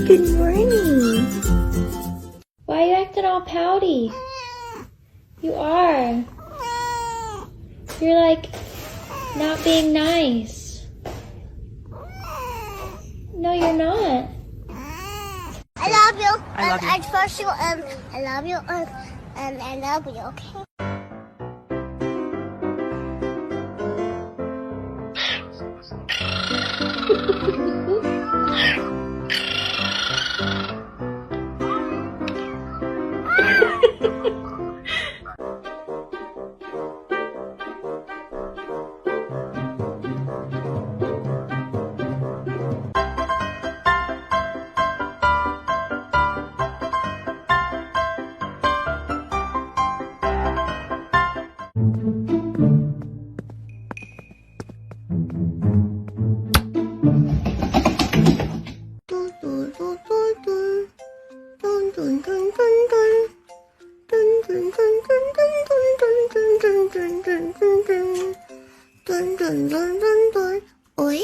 Good morning. Why are you acting all pouty? You are. You're like not being nice. No, you're not. I love you. I love you. I trust you. I love you. I love you. Okay. Oi?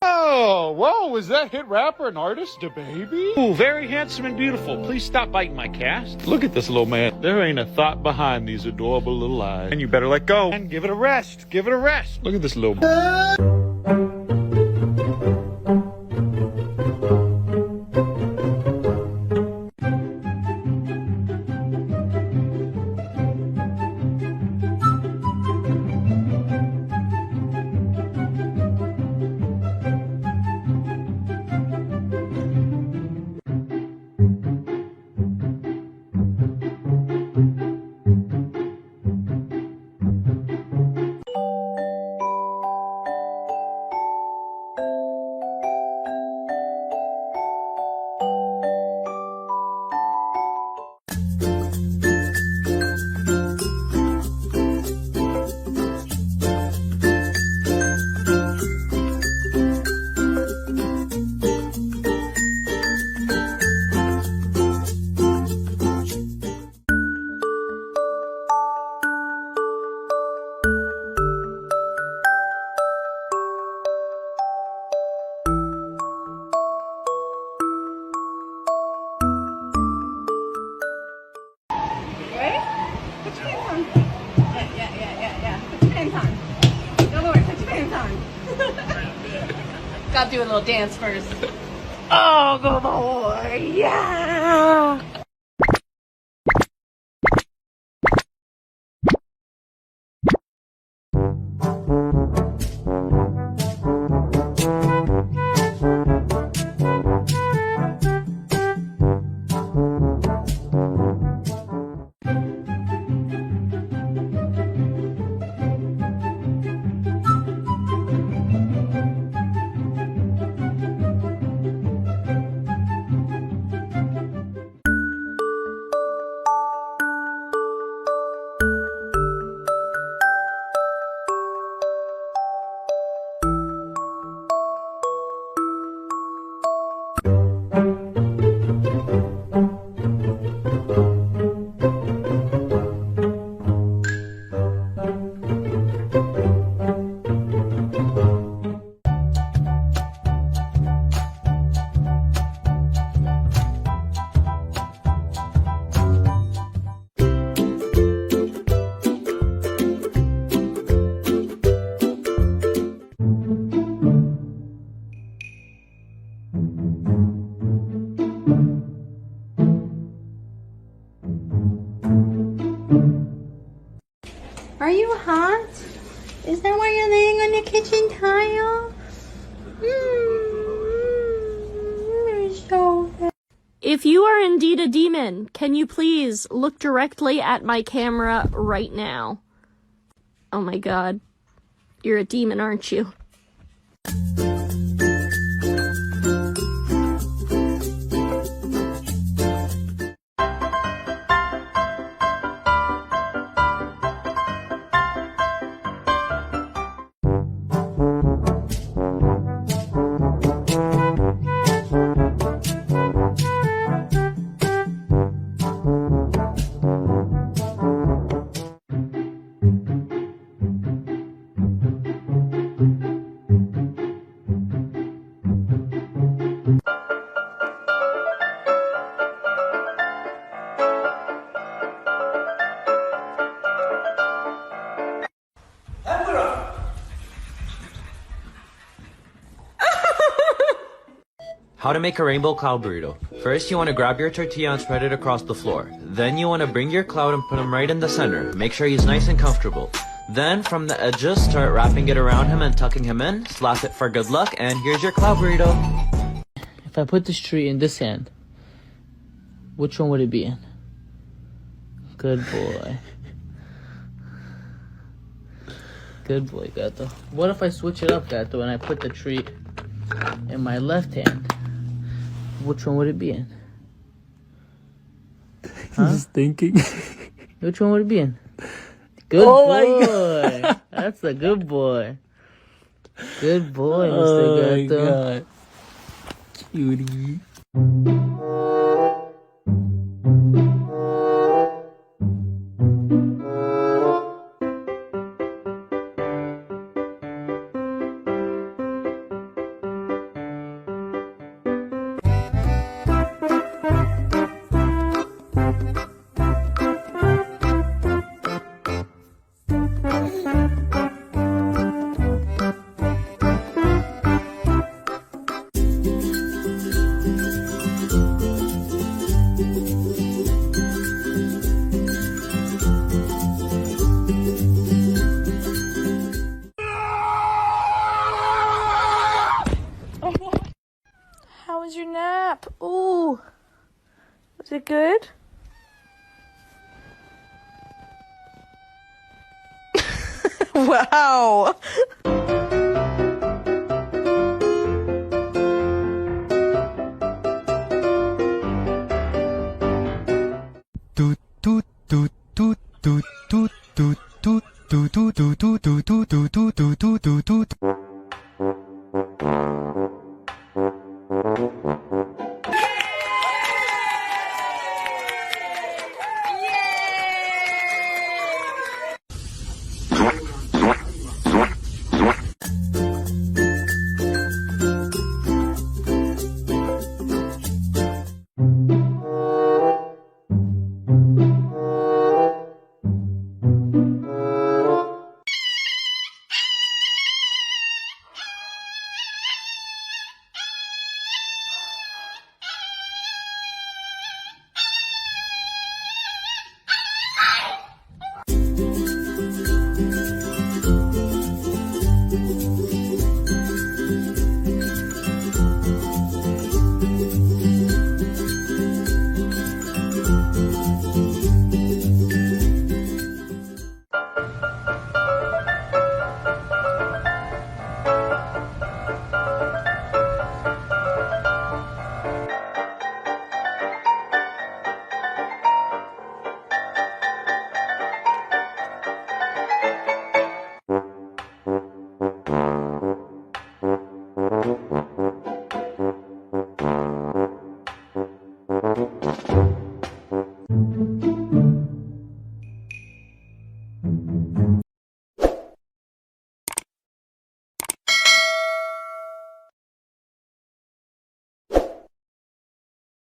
Oh, whoa, is that hit rapper and artist DaBaby? Ooh, very handsome and beautiful. Please stop biting my cast. Look at this little man. There ain't a thought behind these adorable little eyes. And you better let go and give it a rest. Give it a rest. Look at this little... Put your pants on. Yeah. Put your pants on. Go Lord, put your pants on. Gotta do a little dance first. Oh, go Lord, yeah. Are you hot? Is that why you're laying on the kitchen tile? You're so bad. If you are indeed a demon, can you please look directly at my camera right now? Oh my god. You're a demon, aren't you? How to make a rainbow cloud burrito. First, you want to grab your tortilla and spread it across the floor. Then you want to bring your cloud and put him right in the center. Make sure he's nice and comfortable. Then, from the edges, start wrapping it around him and tucking him in. Slap it for good luck, and here's your cloud burrito. If I put this tree in this hand, which one would it be in? Good boy. Good boy, Gato. What if I switch it up, Gato, and I put the tree in my left hand? Which one would it be in? Huh? Just thinking. Which one would it be in? Good boy. That's a good boy. Good boy, Mr. Gato. Oh my god. Cutie. How was your nap? Ooh. Was it good? Wow.